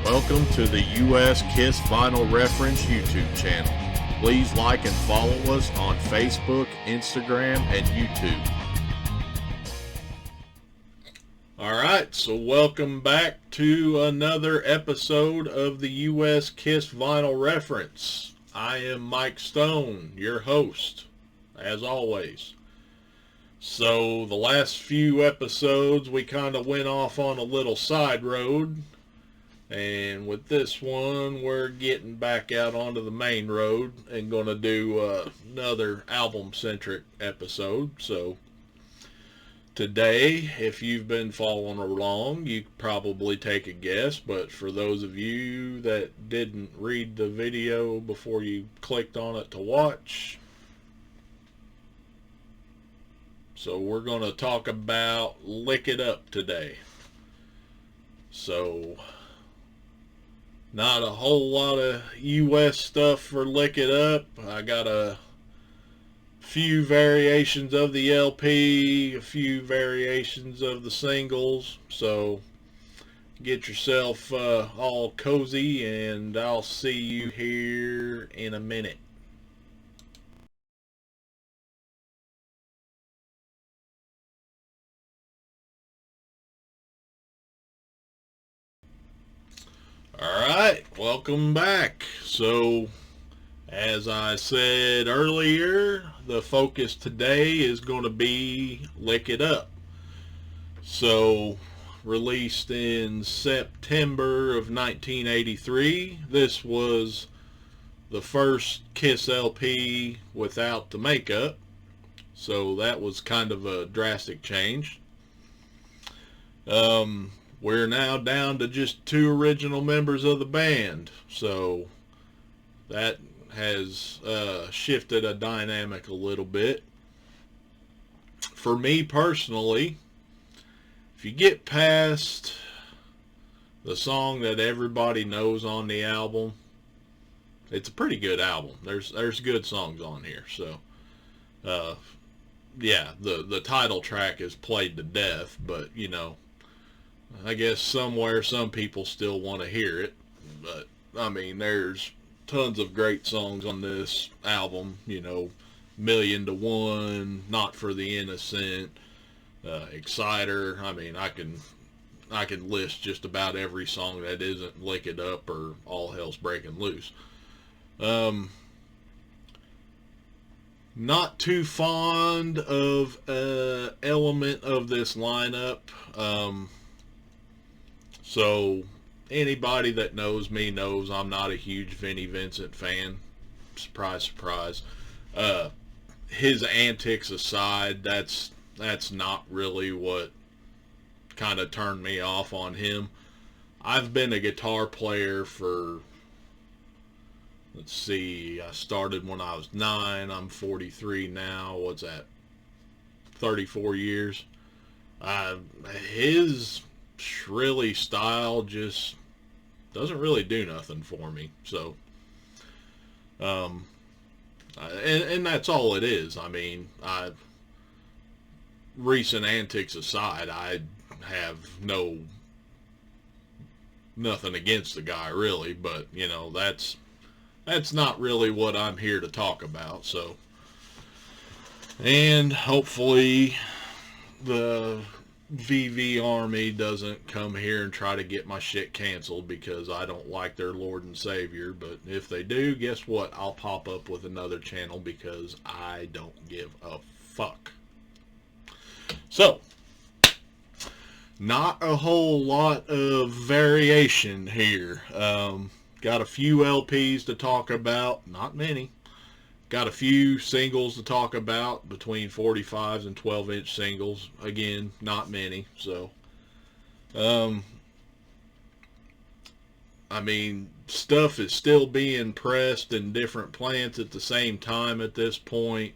Welcome to the US Kiss Vinyl Reference YouTube channel. Please like and follow us on Facebook, Instagram, and YouTube. Alright, so welcome back to another episode of the US Kiss Vinyl Reference. I am Mike Stone, your host, as always. So the last few episodes we kind of went off on a little side road. And with this one, we're getting back out onto the main road and going to do another album-centric episode. So today, if you've been following along, you could probably take a guess. But for those of you that didn't read the video before you clicked on it to watch, so we're going to talk about Lick It Up today. So not a whole lot of US stuff for Lick It Up. I got a few variations of the LP, a few variations of the singles. So get yourself all cozy, and I'll see you here in a minute. Alright, welcome back. So, as I said earlier, the focus today is going to be Lick It Up. So, released in September of 1983, this was the first Kiss LP without the makeup. So that was kind of a drastic change. We're now down to just two original members of the band, so that has shifted a dynamic a little bit. For me personally, if you get past the song that everybody knows on the album, it's a pretty good album. There's good songs on here, so yeah, the title track is played to death, but you know, I guess somewhere some people still want to hear it. But I mean, there's tons of great songs on this album, you know, Million to One, Not for the Innocent, Exciter. I mean, I can list just about every song that isn't Lick It Up or All Hell's Breaking Loose. Not too fond of element of this lineup. So anybody that knows me knows I'm not a huge Vinnie Vincent fan. Surprise, surprise. His antics aside, that's not really what kind of turned me off on him. I've been a guitar player for, let's see, I started when I was 9. I'm 43 now. What's that? 34 years. His shrilly style just doesn't really do nothing for me. So, and that's all it is. I mean, recent antics aside, I have nothing against the guy really, but you know, that's not really what I'm here to talk about. So, and hopefully the VV Army doesn't come here and try to get my shit canceled because I don't like their Lord and Savior. But if they do, guess what? I'll pop up with another channel because I don't give a fuck. So, not a whole lot of variation here. Got a few LPs to talk about, not many. Got a few singles to talk about, between 45s and 12-inch singles. Again, not many. So, I mean, stuff is still being pressed in different plants at the same time at this point.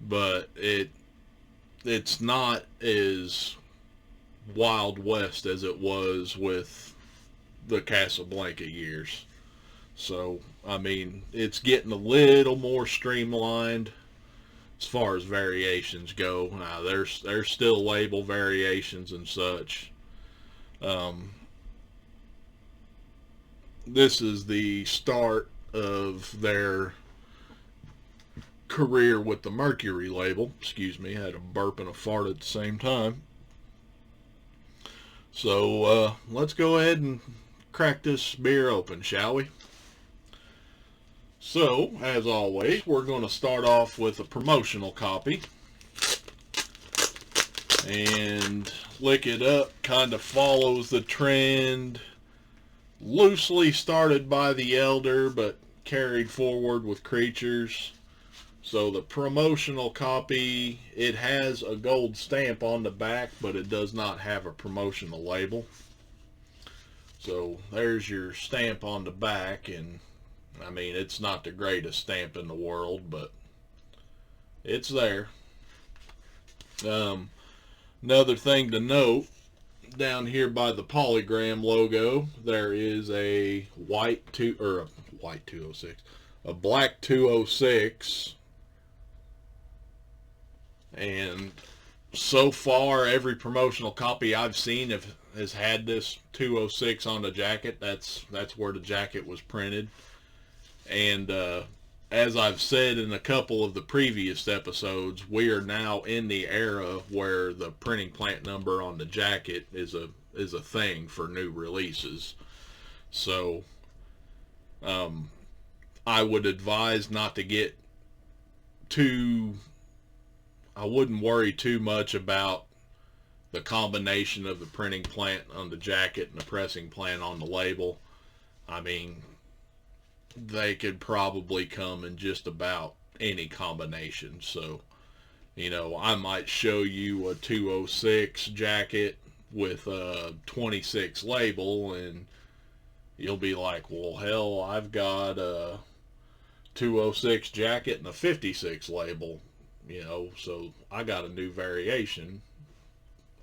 But it's not as Wild West as it was with the Casablanca years. So, I mean, it's getting a little more streamlined as far as variations go. Now, there's still label variations and such. this is the start of their career with the Mercury label. Excuse me, I had a burp and a fart at the same time. So let's go ahead and crack this beer open, shall we? So, as always, we're going to start off with a promotional copy. And Lick It Up kind of follows the trend, loosely started by the Elder, but carried forward with Creatures. So the promotional copy, it has a gold stamp on the back, but it does not have a promotional label. So there's your stamp on the back, and I mean, it's not the greatest stamp in the world, but it's there. Another thing to note, down here by the polygram logo, there is a black 206, and so far every promotional copy I've seen has had this 206 on the jacket. That's where the jacket was printed. And as I've said in a couple of the previous episodes, we are now in the era where the printing plant number on the jacket is a thing for new releases. So I would advise not to get I wouldn't worry too much about the combination of the printing plant on the jacket and the pressing plant on the label. I mean, they could probably come in just about any combination. So, I might show you a 206 jacket with a 26 label, and you'll be like, well, hell, I've got a 206 jacket and a 56 label, so I got a new variation.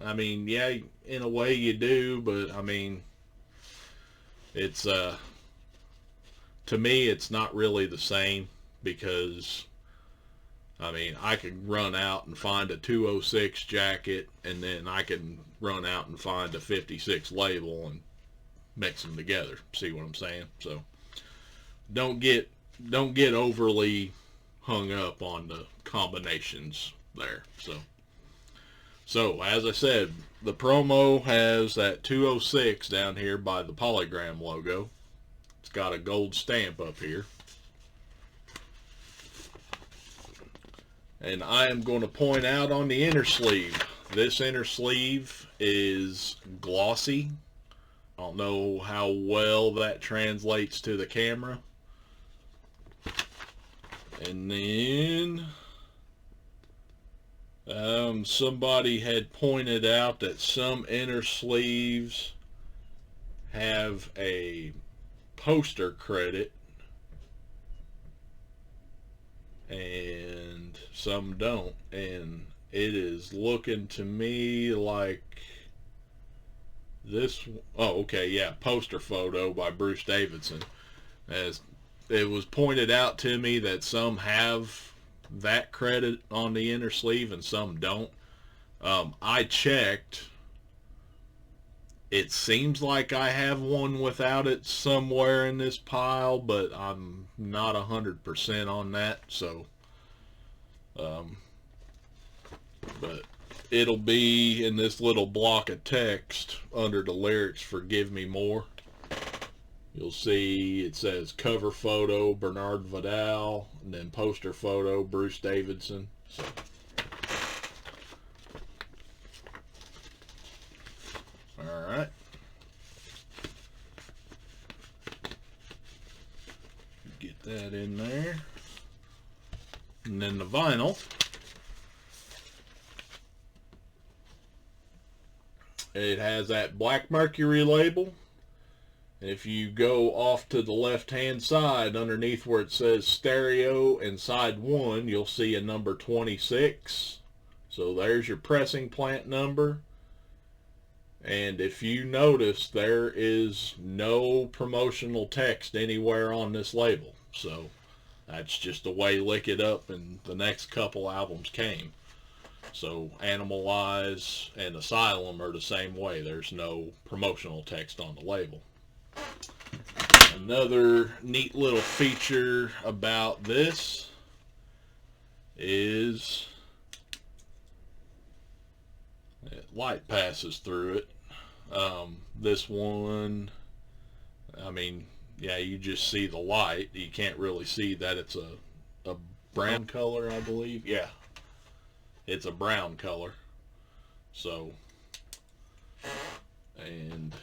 I mean, yeah, in a way you do, but I mean, it's to me, it's not really the same, because, I mean, I could run out and find a 206 jacket, and then I can run out and find a 56 label and mix them together. See what I'm saying? So don't get overly hung up on the combinations there. So as I said, the promo has that 206 down here by the polygram logo. It's got a gold stamp up here. And I am going to point out on the inner sleeve, this inner sleeve is glossy. I don't know how well that translates to the camera. And then somebody had pointed out that some inner sleeves have a poster credit and some don't, and it is looking to me like this. Oh, okay, yeah, poster photo by Bruce Davidson. As it was pointed out to me that some have that credit on the inner sleeve and some don't. I checked. It seems like I have one without it somewhere in this pile, but I'm not 100% on that. So, but it'll be in this little block of text under the lyrics, "Forgive Me More." You'll see it says cover photo Bernard Vidal, and then poster photo Bruce Davidson. So, all right. Get that in there. And then the vinyl. It has that Black Mercury label. If you go off to the left-hand side, underneath where it says stereo and side 1, you'll see a number 26. So there's your pressing plant number. And if you notice, there is no promotional text anywhere on this label. So that's just the way Lick It Up and the next couple albums came. So Animalize and Asylum are the same way. There's no promotional text on the label. Another neat little feature about this is light passes through it. This one, I mean, yeah, you just see the light. You can't really see that it's a brown color, I believe. Yeah, it's a brown color. So, and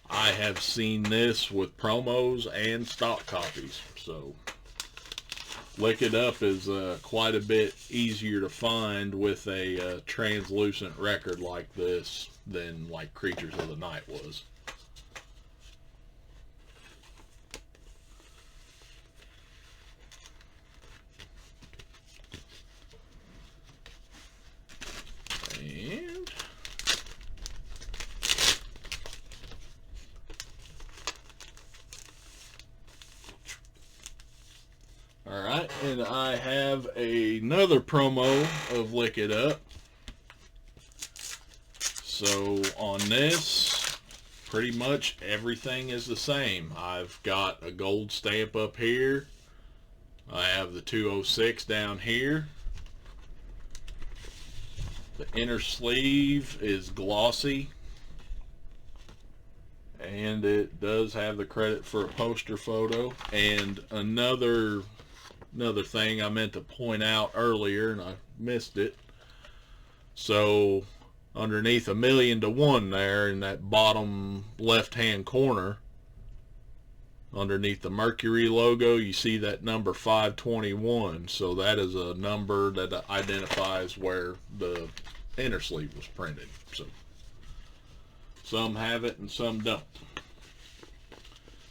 I have seen this with promos and stock copies. So, Lick It Up is quite a bit easier to find with a translucent record like this than like Creatures of the Night was. And alright, and I have another promo of Lick It Up. So on this, pretty much everything is the same. I've got a gold stamp up here. I have the 206 down here. The inner sleeve is glossy. And it does have the credit for a poster photo. And another thing I meant to point out earlier, and I missed it. So underneath 1,000,000 there in that bottom left hand corner, underneath the Mercury logo, you see that number 521. So that is a number that identifies where the inner sleeve was printed. So some have it and some don't.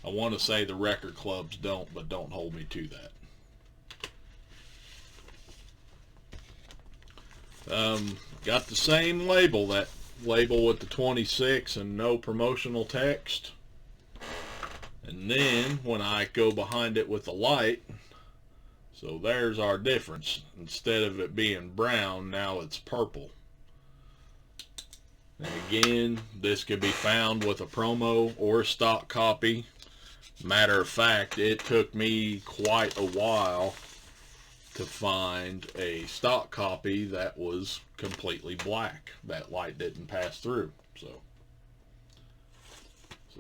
I want to say the record clubs don't, but don't hold me to that. Got the same label, that label with the 26 and no promotional text. And then when I go behind it with the light, so there's our difference. Instead of it being brown, now it's purple. And again, this can be found with a promo or a stock copy. Matter of fact, it took me quite a while to find a stock copy that was completely black. That light didn't pass through. So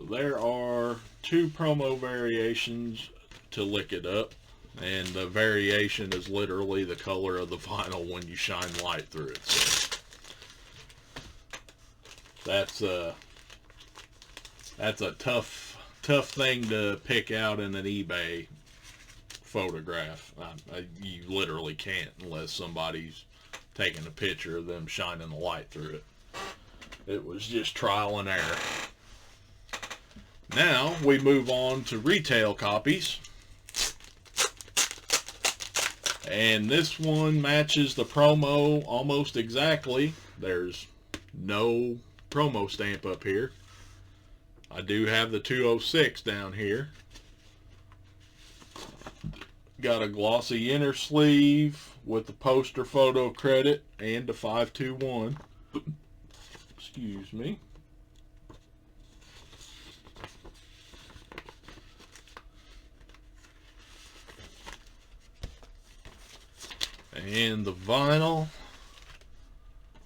there are two promo variations to Lick It Up, and the variation is literally the color of the vinyl when you shine light through it. So that's a tough thing to pick out in an eBay photograph. You literally can't unless somebody's taking a picture of them shining the light through it. It was just trial and error. Now we move on to retail copies. And this one matches the promo almost exactly. There's no promo stamp up here. I do have the 206 down here. Got a glossy inner sleeve with the poster photo credit and the 521. Excuse me. And the vinyl,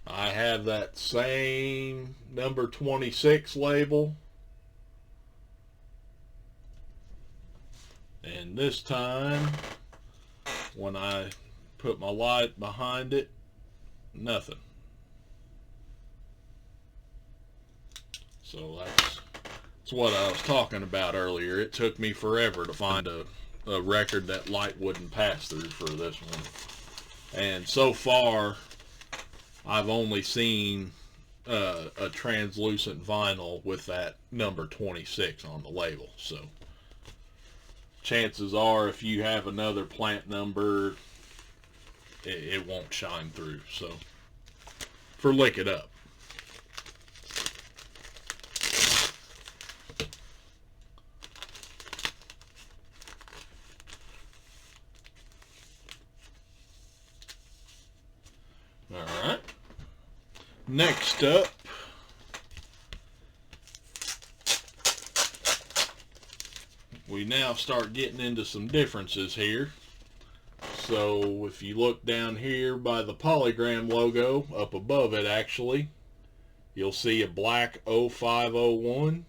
I have that same number 26 label. And this time, when I put my light behind it, nothing. So that's what I was talking about earlier. It took me forever to find a record that light wouldn't pass through for this one. And so far, I've only seen a translucent vinyl with that number 26 on the label. So chances are, if you have another plant number, it won't shine through. So for Lick It Up. Alright. Next up, we now start getting into some differences here. So if you look down here by the polygram logo, up above it actually, you'll see a black 0501.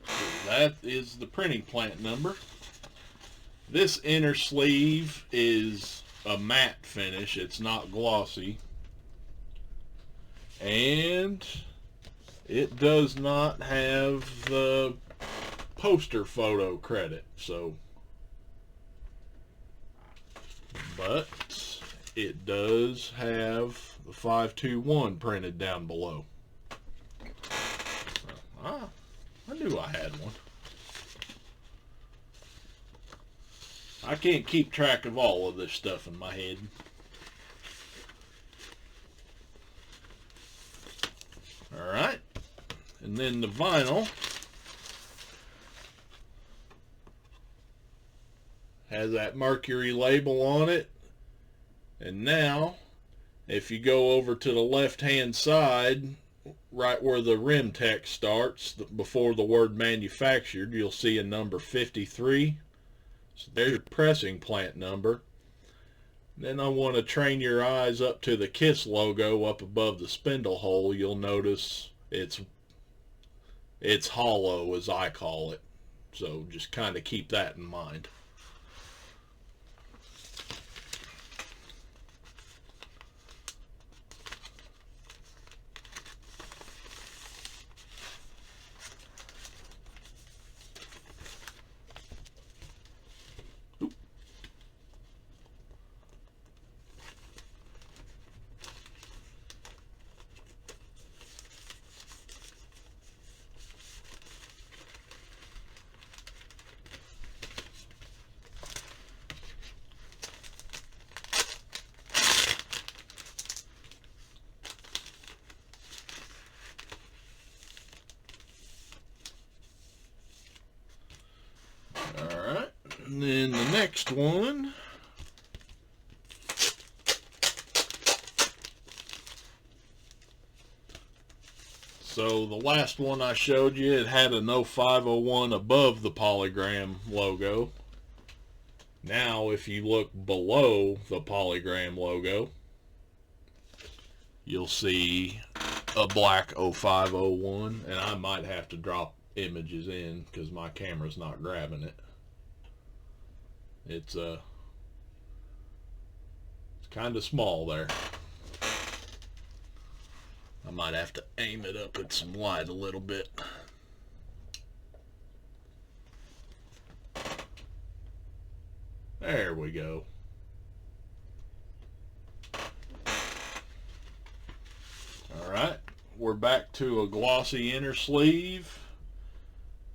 So that is the printing plant number. This inner sleeve is a matte finish. It's not glossy. And it does not have the poster photo credit. But it does have the 521 printed down below. I knew I had one. I can't keep track of all of this stuff in my head. Alright, and then the vinyl has that Mercury label on it. And now, if you go over to the left-hand side, right where the rim text starts, before the word manufactured, you'll see a number 53. So there's your pressing plant number. Then I want to train your eyes up to the KISS logo up above the spindle hole. You'll notice it's hollow, as I call it. So just kind of keep that in mind. Alright, and then the next one so the last one I showed you, it had an 0501 above the polygram logo. Now if you look below the polygram logo, you'll see a black 0501, and I might have to drop images in because my camera's not grabbing it. It's kind of small there. I might have to aim it up at some light a little bit. There we go. Alright, we're back to a glossy inner sleeve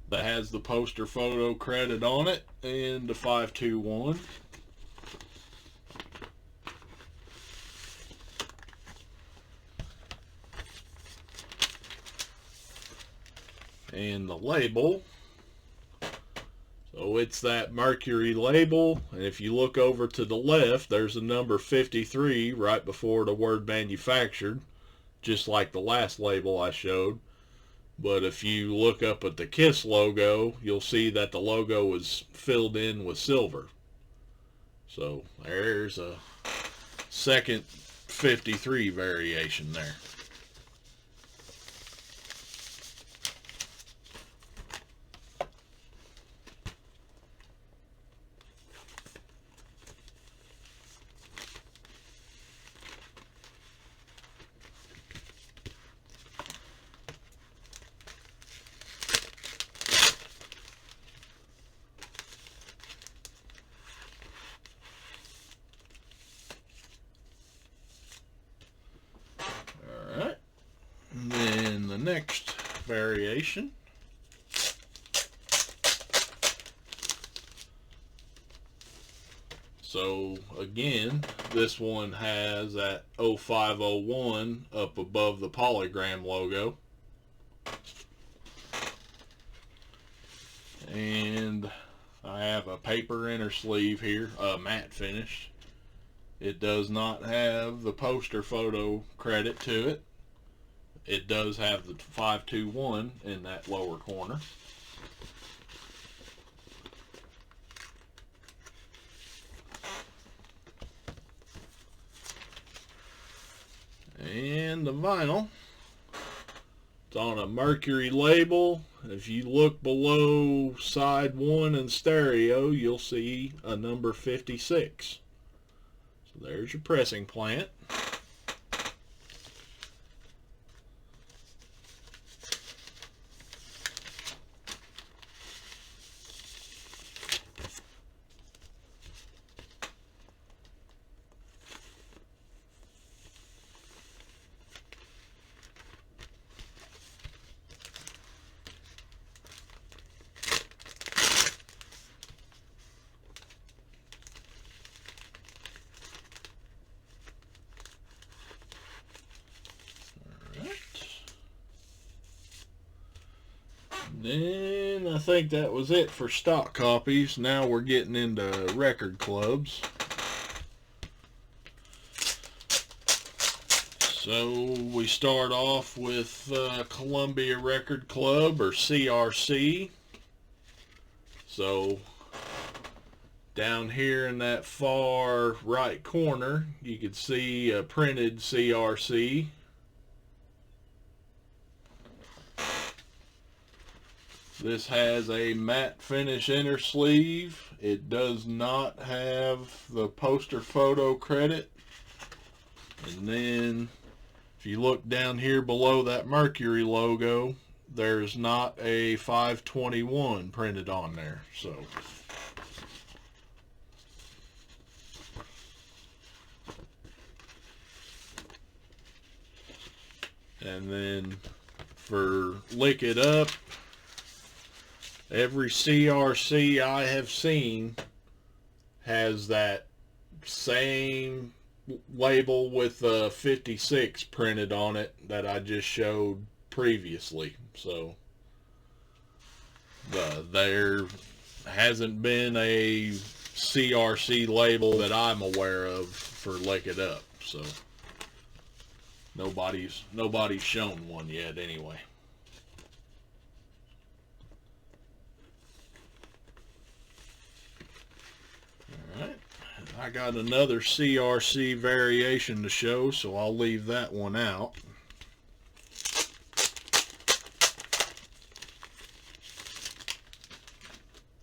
that has the poster photo credit on it and the 521. And the label, so it's that Mercury label, and if you look over to the left, there's a number 53 right before the word manufactured, just like the last label I showed. But if you look up at the KISS logo, you'll see that the logo is filled in with silver. So there's a second 53 variation there. Next variation, so again, this one has that 0501 up above the polygram logo, and I have a paper inner sleeve here, matte finish. It does not have the poster photo credit to it. It does have the 521 in that lower corner. And the vinyl, it's on a Mercury label. If you look below side 1 and stereo, you'll see a number 56. So there's your pressing plant. Then I think that was it for stock copies. Now we're getting into record clubs. So we start off with Columbia Record Club, or CRC. So down here in that far right corner, you can see a printed CRC. This has a matte finish inner sleeve. It does not have the poster photo credit. And then if you look down here below that Mercury logo, there's not a 521 printed on there. So and then for Lick It Up, every CRC I have seen has that same label with 56 printed on it that I just showed previously. So there hasn't been a CRC label that I'm aware of for Lick It Up. So nobody's shown one yet anyway. Alright, I got another CRC variation to show, so I'll leave that one out.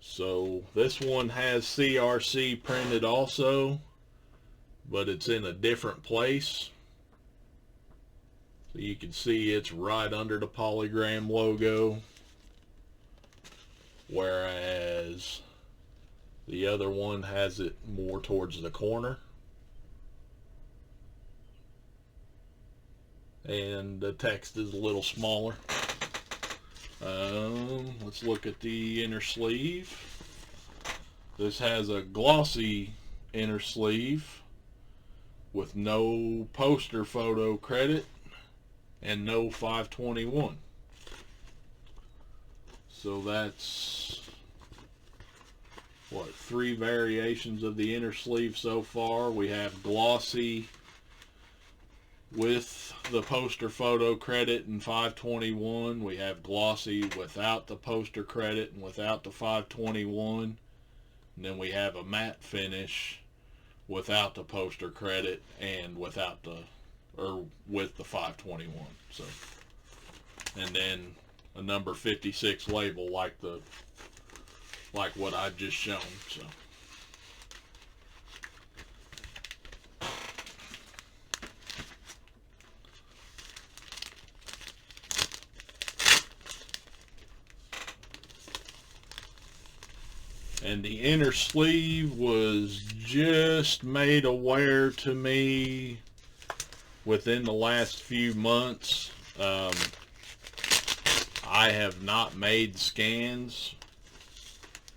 So this one has CRC printed also, but it's in a different place. So you can see it's right under the polygram logo, whereas the other one has it more towards the corner. And the text is a little smaller. Let's look at the inner sleeve. This has a glossy inner sleeve with no poster photo credit and no 521. So that's what, 3 variations of the inner sleeve so far. We have glossy with the poster photo credit and 521. We have glossy without the poster credit and without the 521. And then we have a matte finish without the poster credit and without the, or with the 521. So, and then a number 56 label like what I've just shown. So and the inner sleeve was just made aware to me within the last few months. I have not made scans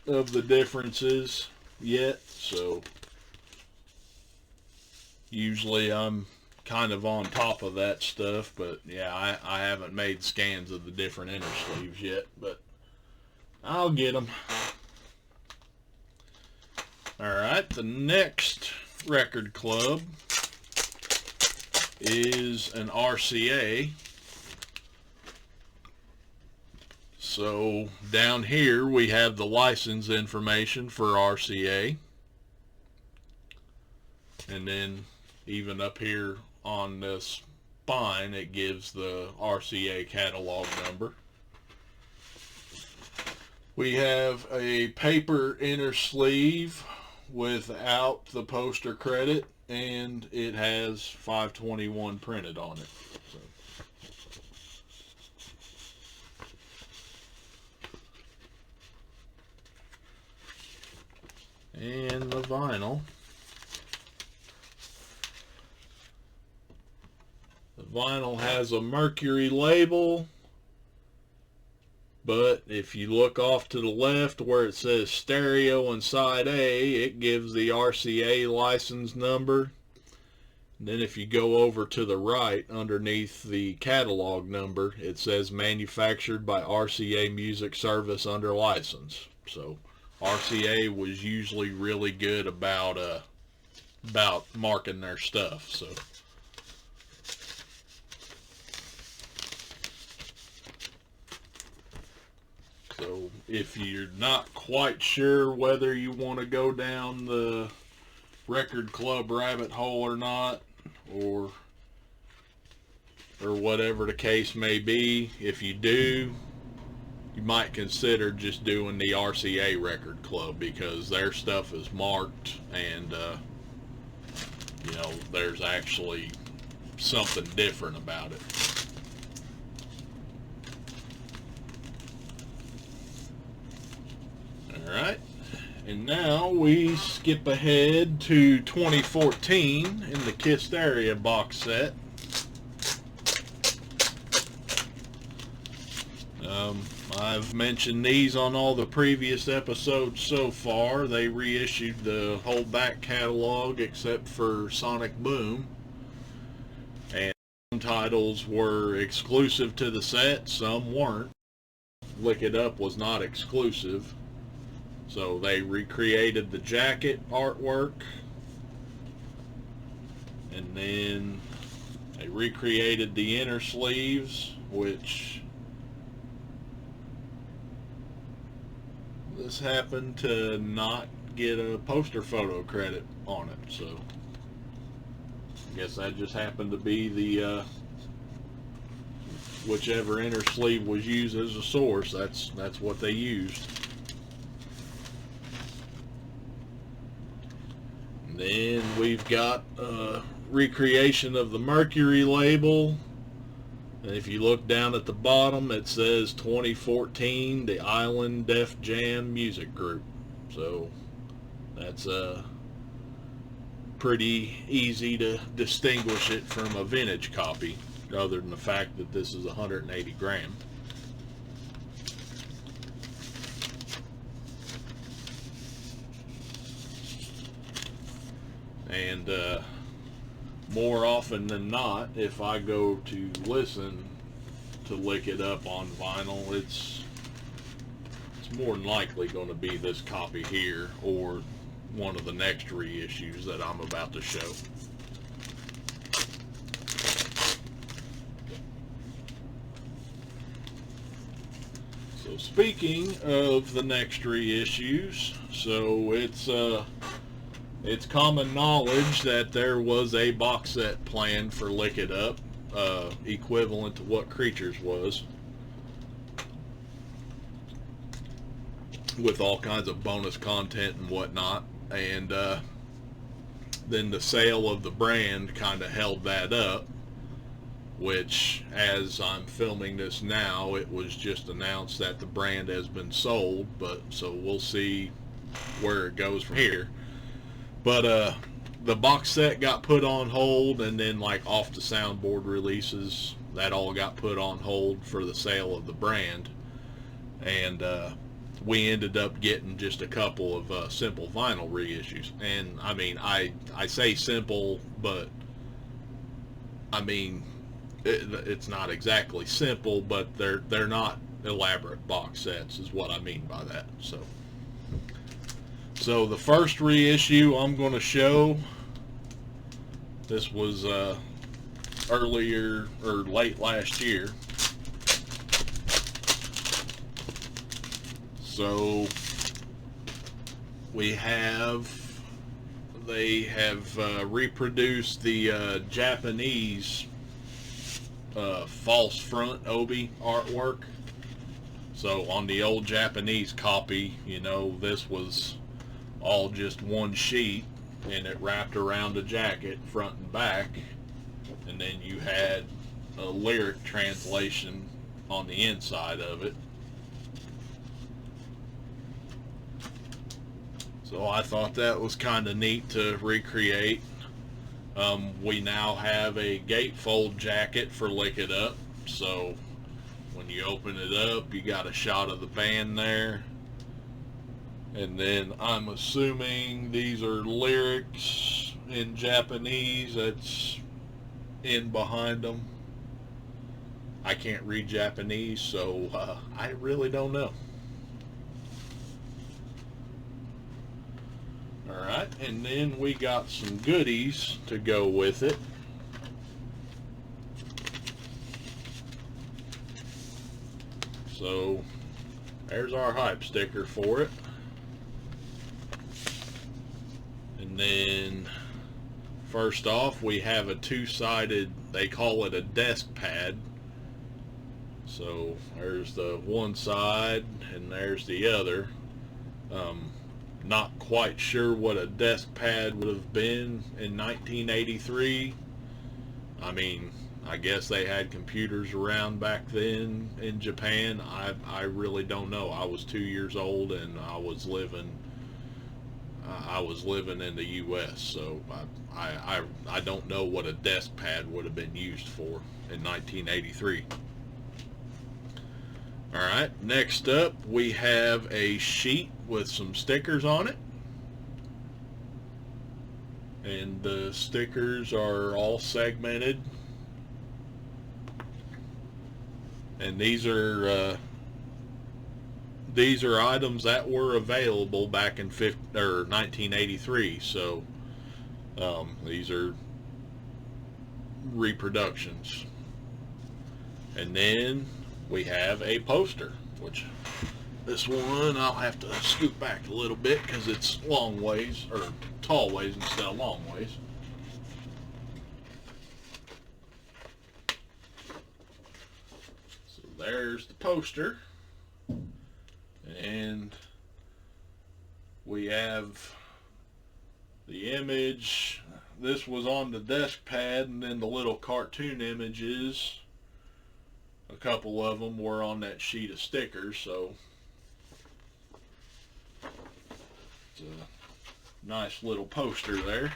of the differences yet, so usually I'm kind of on top of that stuff, but yeah, I haven't made scans of the different inner sleeves yet, but I'll get them. Alright, the next record club is an RCA. So down here we have the license information for RCA, and then even up here on this spine, it gives the RCA catalog number. We have a paper inner sleeve without the poster credit, and it has 521 printed on it. So. And the vinyl. The vinyl has a Mercury label, but if you look off to the left where it says stereo in side A, it gives the RCA license number. And then if you go over to the right underneath the catalog number, it says manufactured by RCA Music Service under license. So RCA was usually really good about marking their stuff. So if you're not quite sure whether you want to go down the record club rabbit hole or not, or whatever the case may be, if you do, you might consider just doing the RCA record club, because their stuff is marked, and you know, there's actually something different about it. Alright, and now we skip ahead to 2014 in the Kisteria box set. I've mentioned these on all the previous episodes so far. They reissued the whole back catalog except for Sonic Boom. And some titles were exclusive to the set, some weren't. Lick It Up was not exclusive. So they recreated the jacket artwork, and then they recreated the inner sleeves, which this happened to not get a poster photo credit on it, so I guess that just happened to be the whichever inner sleeve was used as a source, that's what they used. Then we've got a recreation of the Mercury label. And if you look down at the bottom, it says 2014, the Island Def Jam Music Group. So that's pretty easy to distinguish it from a vintage copy, other than the fact that this is 180 gram. And more often than not, if I go to listen to Lick It Up on vinyl, it's more than likely going to be this copy here or one of the next reissues that I'm about to show. So speaking of the next reissues, so it's common knowledge that there was a box set planned for Lick It Up, equivalent to what Creatures was, with all kinds of bonus content and whatnot, and then the sale of the brand kind of held that up, which, as I'm filming this now, it was just announced that the brand has been sold, but so we'll see where it goes from here. But the box set got put on hold, and then like off the soundboard releases, that all got put on hold for the sale of the brand. And we ended up getting just a couple of simple vinyl reissues. And I mean, I say simple, but I mean, it's not exactly simple, but they're not elaborate box sets is what I mean by that. So the first reissue I'm going to show, this was earlier or late last year. So they have reproduced the Japanese false front obi artwork. So on the old Japanese copy, you know, this was all just one sheet, and it wrapped around the jacket front and back, and then you had a lyric translation on the inside of it. So I thought that was kind of neat to recreate. We now have a gatefold jacket for Lick It Up, so when you open it up, you got a shot of the band there. And then I'm assuming these are lyrics in Japanese that's in behind them. I can't read Japanese, so I really don't know. Alright, and then we got some goodies to go with it. So there's our hype sticker for it. And then first off, we have a two-sided, they call it a desk pad. So there's the one side and there's the other. Not quite sure what a desk pad would have been in 1983. I mean, I guess they had computers around back then in Japan. I really don't know. I was 2 years old and I was living in the U.S., so I don't know what a desk pad would have been used for in 1983. Alright, next up we have a sheet with some stickers on it. And the stickers are all segmented. And these are items that were available back in 1983, so these are reproductions. And then we have a poster, which this one I'll have to scoot back a little bit because it's long ways, or tall ways instead of long ways. So there's the poster, and we have the image. This was on the desk pad, and then the little cartoon images, a couple of them were on that sheet of stickers, so it's a nice little poster there.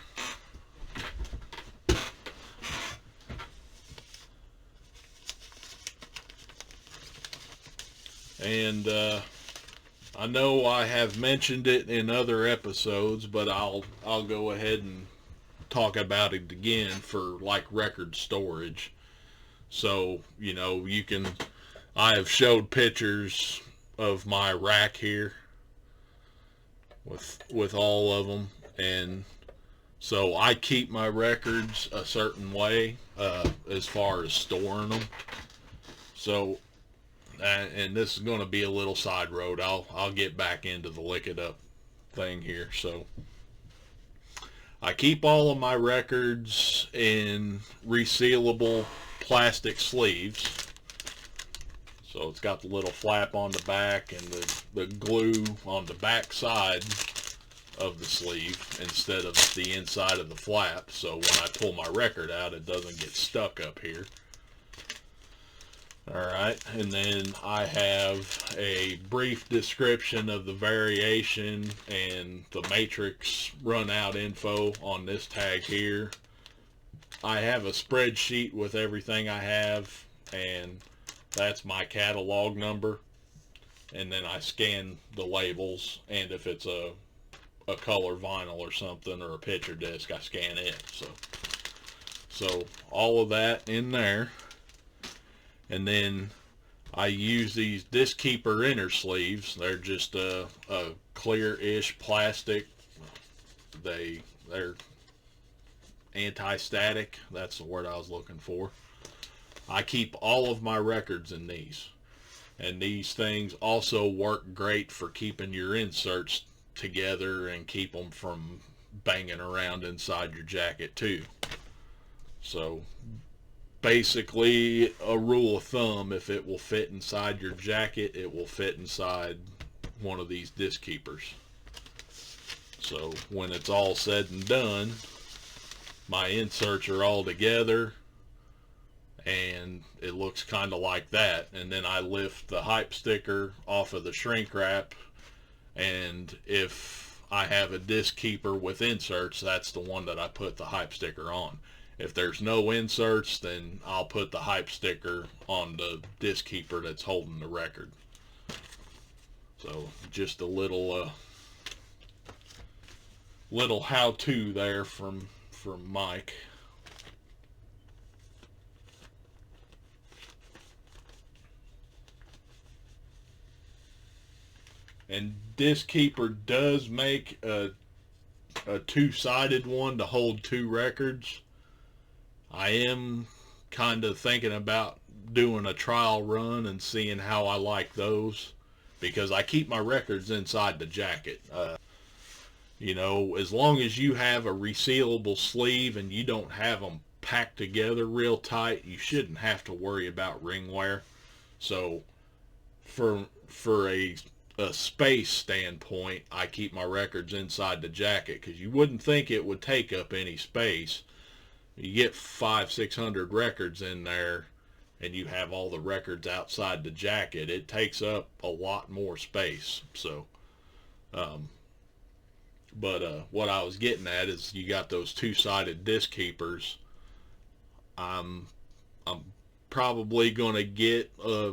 And I know I have mentioned it in other episodes, but I'll go ahead and talk about it again for like record storage. So, you know, I have showed pictures of my rack here with all of them, and so I keep my records a certain way as far as storing them. So, and this is going to be a little side road. I'll get back into the Lick It Up thing here. So I keep all of my records in resealable plastic sleeves. So it's got the little flap on the back and the glue on the back side of the sleeve instead of the inside of the flap. So when I pull my record out, it doesn't get stuck up here. Alright, and then I have a brief description of the variation and the matrix run out info on this tag here. I have a spreadsheet with everything I have, and that's my catalog number. And then I scan the labels, and if it's a color vinyl or something, or a picture disc, I scan it. So all of that in there. And then I use these Disc Keeper inner sleeves. They're just a clear-ish plastic. They're anti-static. That's the word I was looking for. I keep all of my records in these. And these things also work great for keeping your inserts together and keep them from banging around inside your jacket too. So basically a rule of thumb. If it will fit inside your jacket, it will fit inside one of these disc keepers. So when it's all said and done, my inserts are all together and it looks kind of like that. And then I lift the hype sticker off of the shrink wrap, and if I have a disc keeper with inserts, that's the one that I put the hype sticker on. If there's no inserts, then I'll put the hype sticker on the disc keeper that's holding the record. So just a little how-to there from Mike. And Disc Keeper does make a two-sided one to hold two records. I am kind of thinking about doing a trial run and seeing how I like those, because I keep my records inside the jacket. You know, as long as you have a resealable sleeve and you don't have them packed together real tight, you shouldn't have to worry about ring wear. So for a space standpoint, I keep my records inside the jacket, because you wouldn't think it would take up any space. You get 500-600 records in there and you have all the records outside the jacket, it takes up a lot more space. So what I was getting at is, you got those two-sided disc keepers. I'm probably gonna get a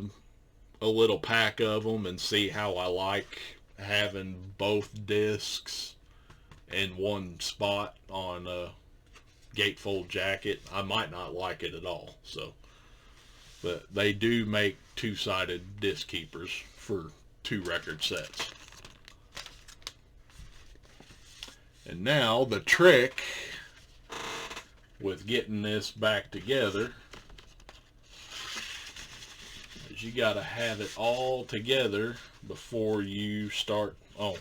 little pack of them and see how I like having both discs in one spot on a gatefold jacket. I might not like it at all. So, but they do make two-sided disc keepers for 2 record sets. And now the trick with getting this back together is you got to have it all together before you start. Oh,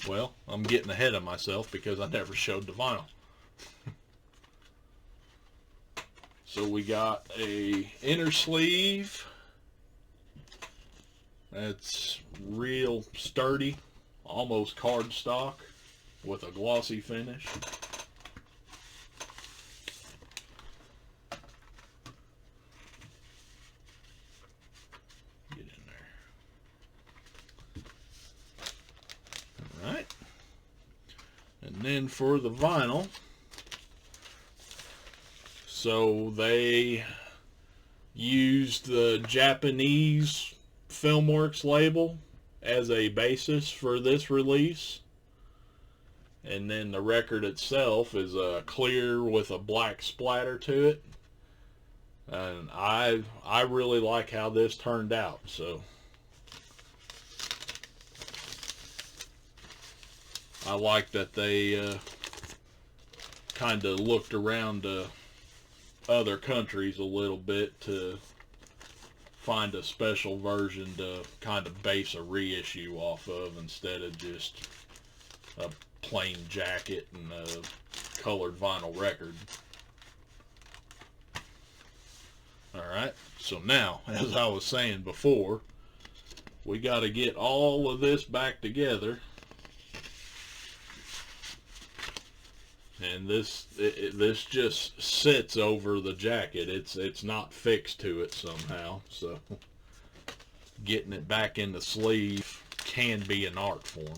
well, I'm getting ahead of myself because I never showed the vinyl. So we got a inner sleeve that's real sturdy, almost cardstock, with a glossy finish. Get in there. All right. And then for the vinyl, so they used the Japanese Filmworks label as a basis for this release. And then the record itself is clear with a black splatter to it. And I really like how this turned out. So I like that they kind of looked around other countries a little bit to find a special version to kind of base a reissue off of, instead of just a plain jacket and a colored vinyl record. Alright, so now, as I was saying before, we got to get all of this back together. And this just sits over the jacket. It's not fixed to it somehow. So getting it back in the sleeve can be an art form.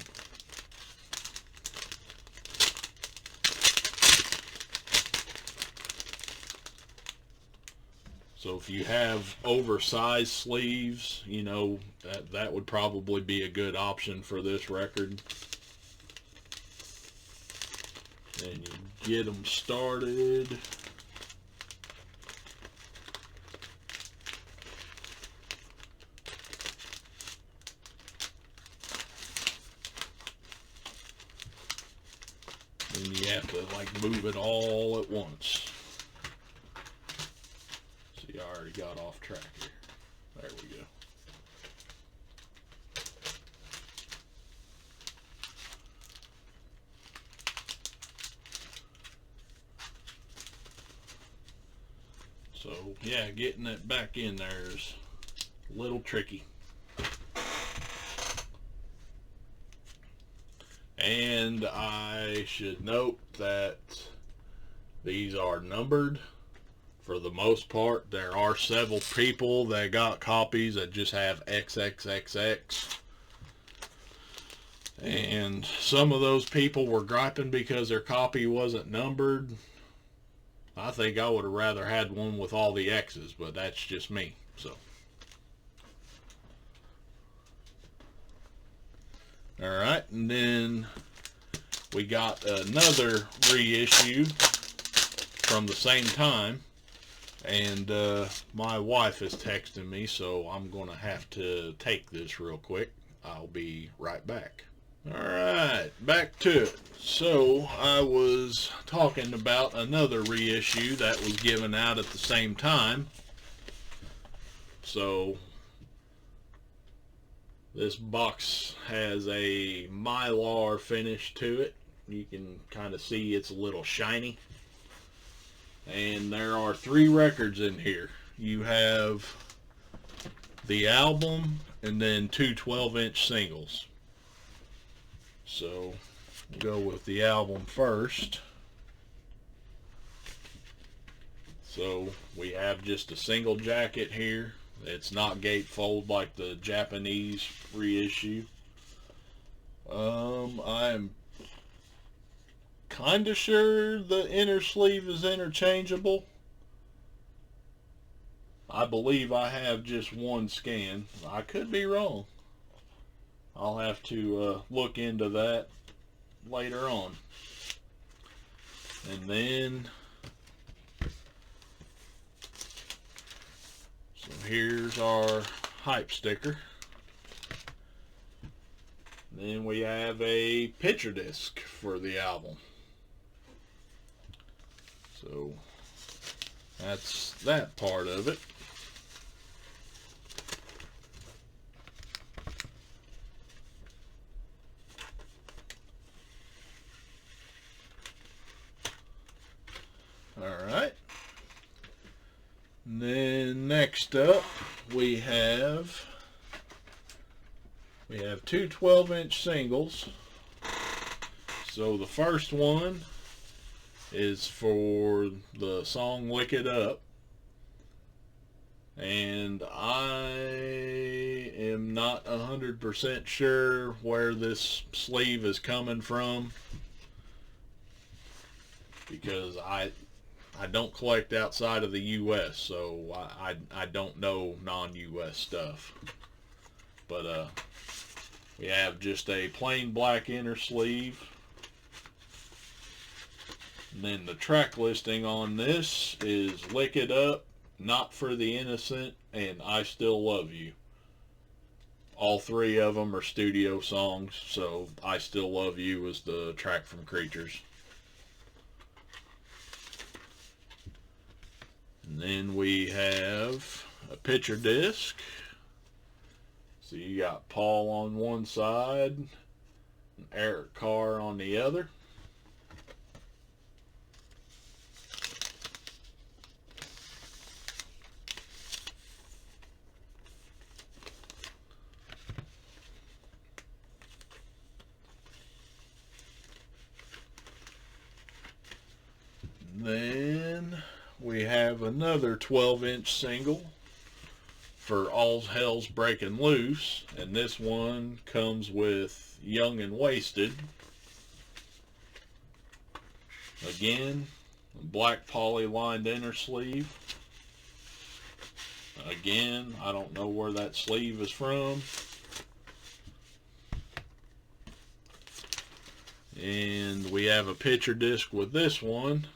So if you have oversized sleeves, you know, that would probably be a good option for this record. And you get them started. And you have to like move it all at once. See, I already got off track here. There we go. So yeah, getting it back in there is a little tricky. And I should note that these are numbered for the most part. There are several people that got copies that just have XXXX. And some of those people were griping because their copy wasn't numbered. I think I would have rather had one with all the X's, but that's just me. So, alright, and then we got another reissue from the same time, and my wife is texting me, so I'm going to have to take this real quick. I'll be right back. Alright, back to it. So, I was talking about another reissue that was given out at the same time. So, this box has a mylar finish to it. You can kind of see it's a little shiny. And there are 3 records in here. You have the album and then 2 12-inch singles. So, we'll go with the album first. So, we have just a single jacket here. It's not gatefold like the Japanese reissue. I'm kind of sure the inner sleeve is interchangeable. I believe I have just one scan. I could be wrong. I'll have to look into that later on. And then, so here's our hype sticker. Then we have a picture disc for the album. So that's that part of it. Alright. Then next up we have 2 12-inch singles. So the first one is for the song Lick It Up. And I am not 100% sure where this sleeve is coming from, because I don't collect outside of the U.S., so I don't know non-U.S. stuff. But we have just a plain black inner sleeve. And then the track listing on this is Lick It Up, Not for the Innocent, and I Still Love You. All 3 of them are studio songs, so I Still Love You is the track from Creatures. And then we have a picture disc. So you got Paul on one side, and Eric Carr on the other. Then we have another 12-inch single for All Hell's Breaking Loose, and this one comes with Young and Wasted. Again, black poly lined inner sleeve. Again, I don't know where that sleeve is from. And we have a picture disc with this one.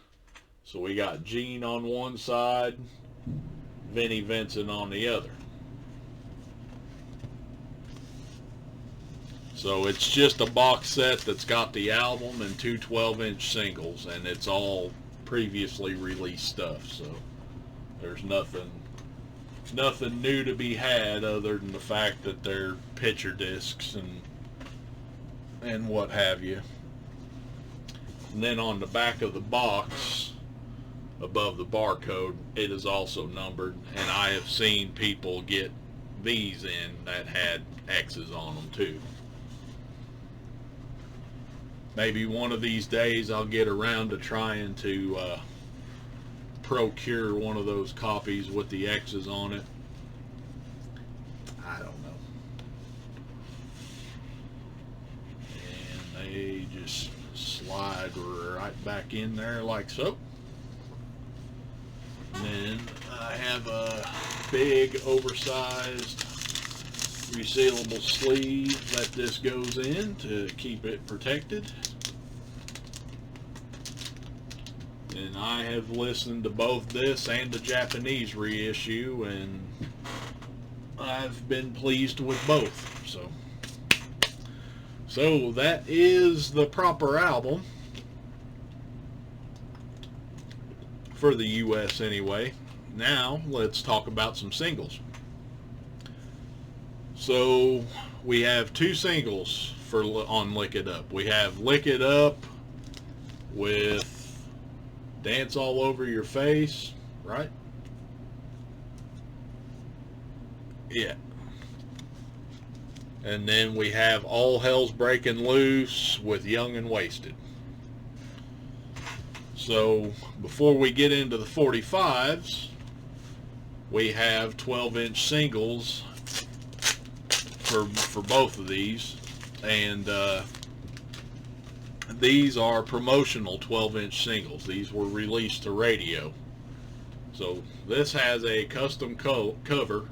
So we got Gene on one side, Vinnie Vincent on the other. So it's just a box set that's got the album and 2 12-inch singles, and it's all previously released stuff. So there's nothing new to be had other than the fact that they're picture discs and what have you. And then on the back of the box, above the barcode, it is also numbered, and I have seen people get these in that had X's on them too. Maybe one of these days I'll get around to trying to procure one of those copies with the X's on it. I don't know. And they just slide right back in there like so. And then I have a big oversized resealable sleeve that this goes in to keep it protected. And I have listened to both this and the Japanese reissue, and I've been pleased with both. So that is the proper album for the US anyway. Now let's talk about some singles. So we have two singles on Lick It Up. We have Lick It Up with Dance All Over Your Face, right? Yeah. And then we have All Hell's Breaking Loose with Young and Wasted. So before we get into the 45s, we have 12-inch singles for both of these, and these are promotional 12-inch singles. These were released to radio. So this has a custom cover,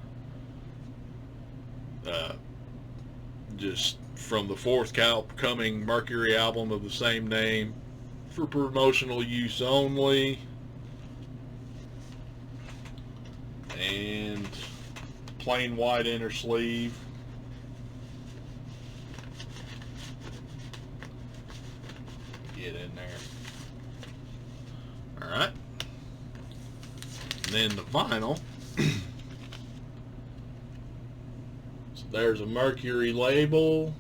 just from the forthcoming Mercury album of the same name, for promotional use only. And plain white inner sleeve. Get in there. Alright. And then the vinyl. So there's a Mercury label.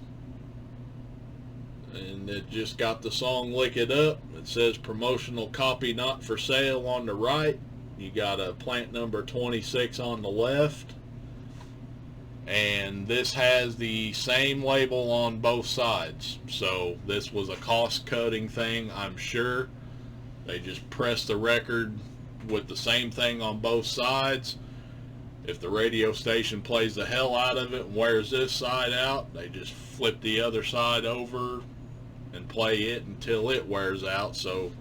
And it just got the song Lick It Up. It says promotional copy not for sale on the right. You got a plant number 26 on the left. And this has the same label on both sides. So this was a cost-cutting thing, I'm sure. They just pressed the record with the same thing on both sides. If the radio station plays the hell out of it and wears this side out, they just flip the other side over and play it until it wears out. So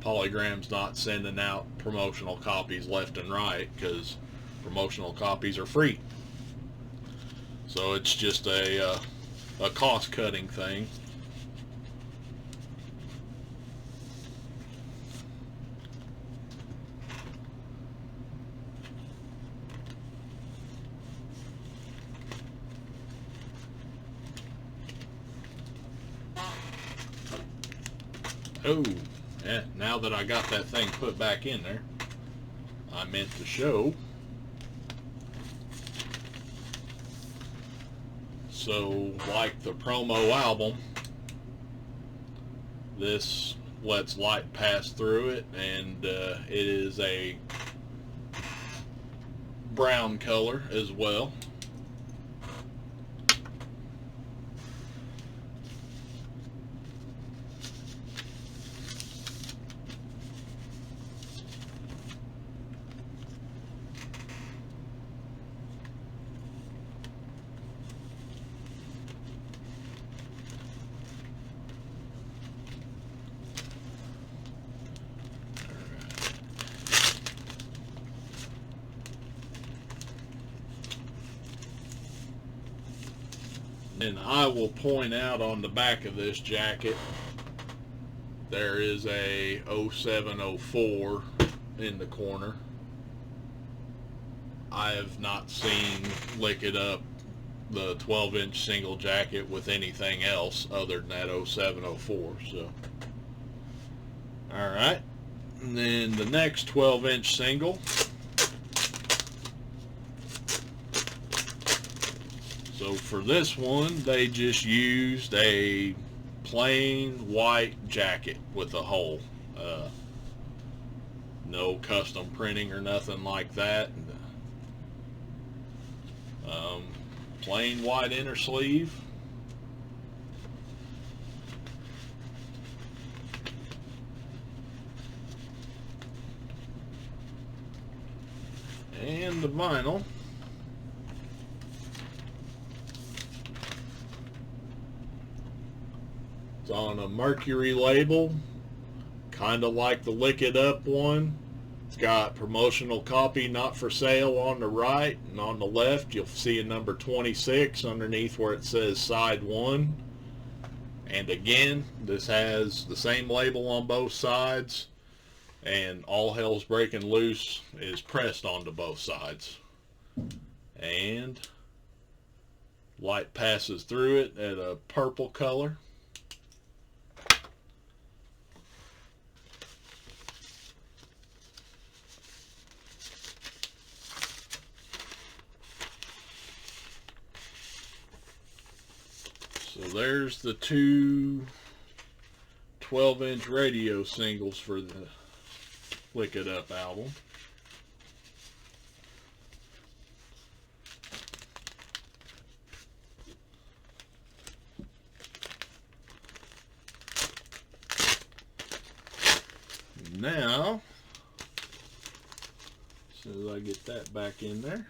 Polygram's not sending out promotional copies left and right, because promotional copies are free. So it's just a cost-cutting thing. Oh, yeah, now that I got that thing put back in there, I meant to show. So, like the promo album, this lets light pass through it, and it is a brown color as well. And I will point out on the back of this jacket, there is a 0704 in the corner. I have not seen Lick It Up, the 12-inch single jacket, with anything else other than that 0704. So, alright. And then the next 12-inch single, so for this one, they just used a plain white jacket with a hole. No custom printing or nothing like that. Plain white inner sleeve. And the vinyl. It's on a Mercury label, kind of like the Lick It Up one. It's got promotional copy not for sale on the right, and on the left you'll see a number 26 underneath where it says side 1. And again, this has the same label on both sides, and All Hell's Breaking Loose is pressed onto both sides. And light passes through it at a purple color. So there's the two 12-inch radio singles for the Lick It Up album. Now, as soon as I get that back in there,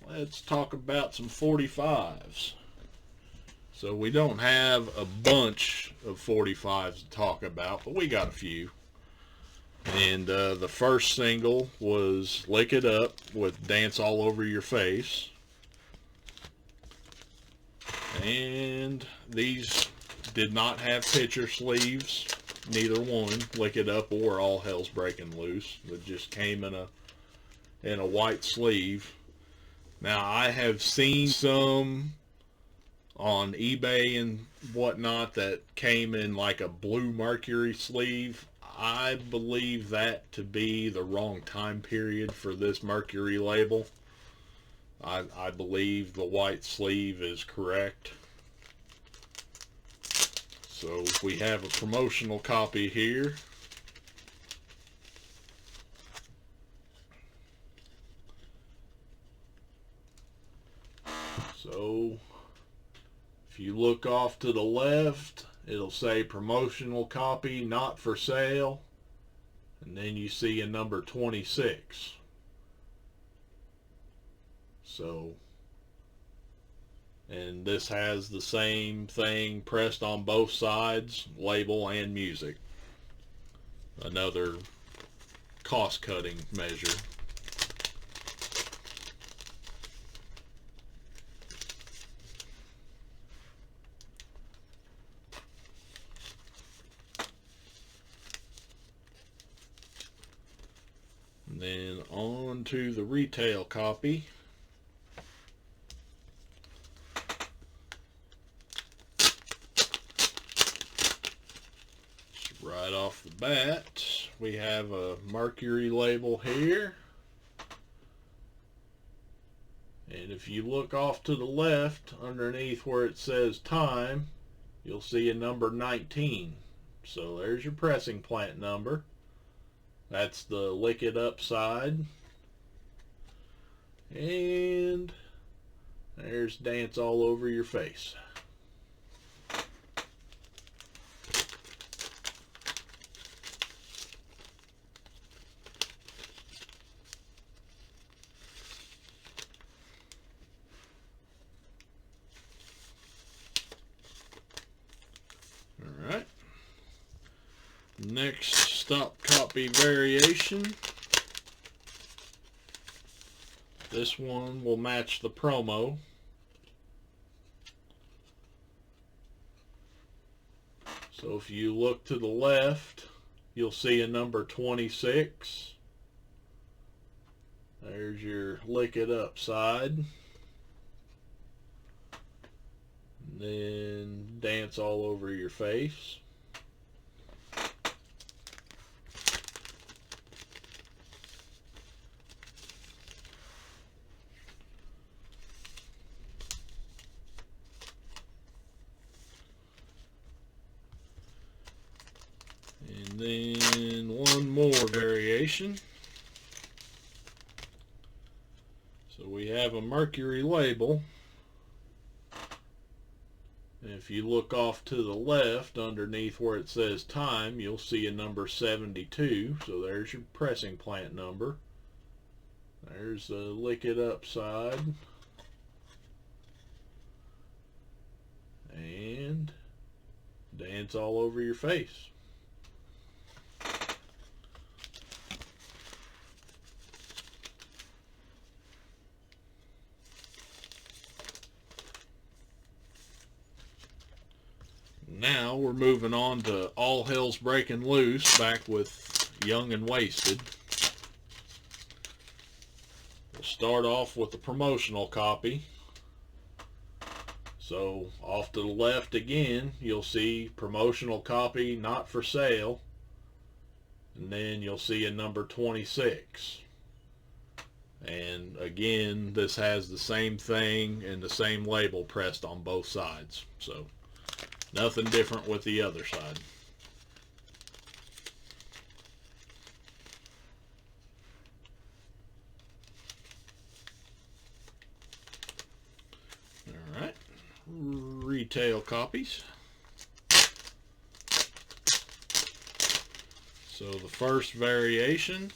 let's talk about some 45s. So we don't have a bunch of 45s to talk about, but we got a few. And the first single was Lick It Up with Dance All Over Your Face. And these did not have picture sleeves, neither one, Lick It Up or All Hell's Breaking Loose. It just came in a white sleeve. Now, I have seen some on eBay and whatnot that came in like a blue Mercury sleeve. I believe that to be the wrong time period for this Mercury label. I believe the white sleeve is correct. So we have a promotional copy here. So if you look off to the left, it'll say promotional copy not for sale, and then you see a number 26. So, and this has the same thing pressed on both sides, label and music. Another cost-cutting measure. And then on to the retail copy. Right off the bat, we have a Mercury label here. And if you look off to the left, underneath where it says time, you'll see a number 19. So there's your pressing plant number. That's the Lick It Up side. And there's Dance All Over Your Face. Alright. Next stop copy variation. This one will match the promo. So if you look to the left, you'll see a number 26. There's your Lick It Up side. And then Dance All Over Your Face. And then one one more variation. So we have a Mercury label. And if you look off to the left underneath where it says time, you'll see a number 72. So there's your pressing plant number. There's the lick it up side. And dance all over your face. Now we're moving on to All Hell's Breaking Loose, back with Young and Wasted. We'll start off with the promotional copy. So off to the left again, you'll see promotional copy not for sale. And then you'll see a number 26. And again, this has the same thing and the same label pressed on both sides. So nothing different with the other side. All right, retail copies. So the first variation,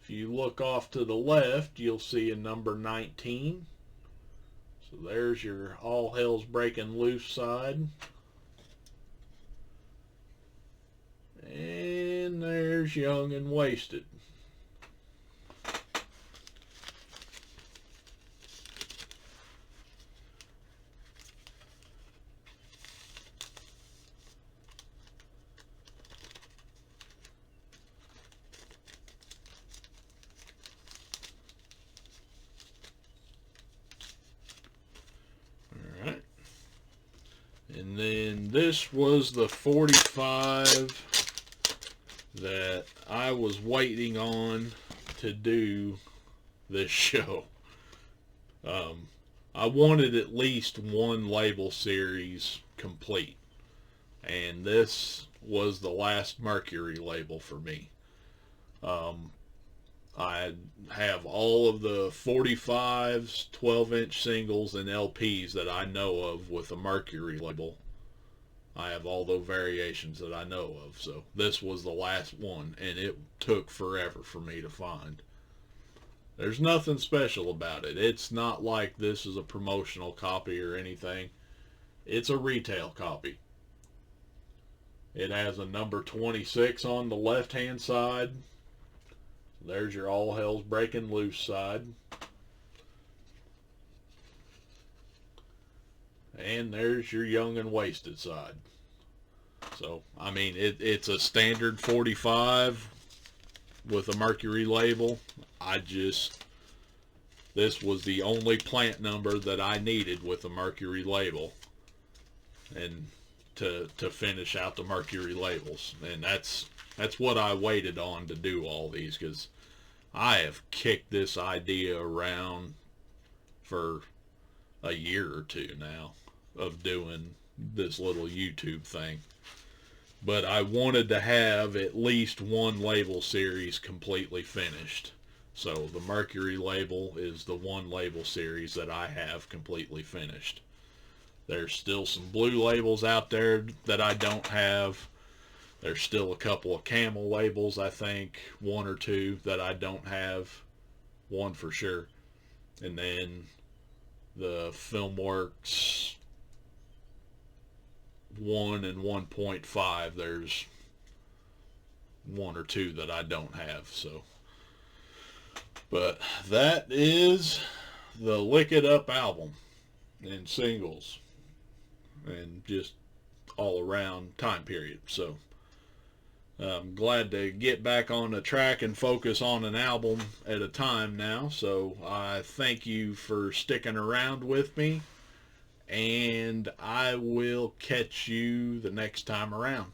if you look off to the left, you'll see a number 19. So there's your All Hell's Breaking Loose side. And there's Young and Wasted. Alright. And then this was the 45 that I was waiting on to do this show. I wanted at least one label series complete, and this was the last Mercury label for me. I have all of the 45s, 12-inch singles, and LPs that I know of with a Mercury label. I have all those variations that I know of. So this was the last one, and it took forever for me to find. There's nothing special about it. It's not like this is a promotional copy or anything. It's a retail copy. It has a number 26 on the left-hand side. There's your All Hell's Breaking Loose side. And there's your Young and Wasted side. So, I mean, it's a standard 45 with a Mercury label. This was the only plant number that I needed with a Mercury label. And to finish out the Mercury labels. And that's what I waited on to do all these, because I have kicked this idea around for a year or two now of doing this little YouTube thing. But I wanted to have at least one label series completely finished. So the Mercury label is the one label series that I have completely finished. There's still some blue labels out there that I don't have. There's still a couple of camel labels, I think, one or two that I don't have, one for sure. And then the Filmworks 1 and 1.5, there's one or two that I don't have. So, but that is the Lick It Up album in singles and just all around time period. So I'm glad to get back on the track and focus on an album at a time now. So I thank you for sticking around with me, and I will catch you the next time around.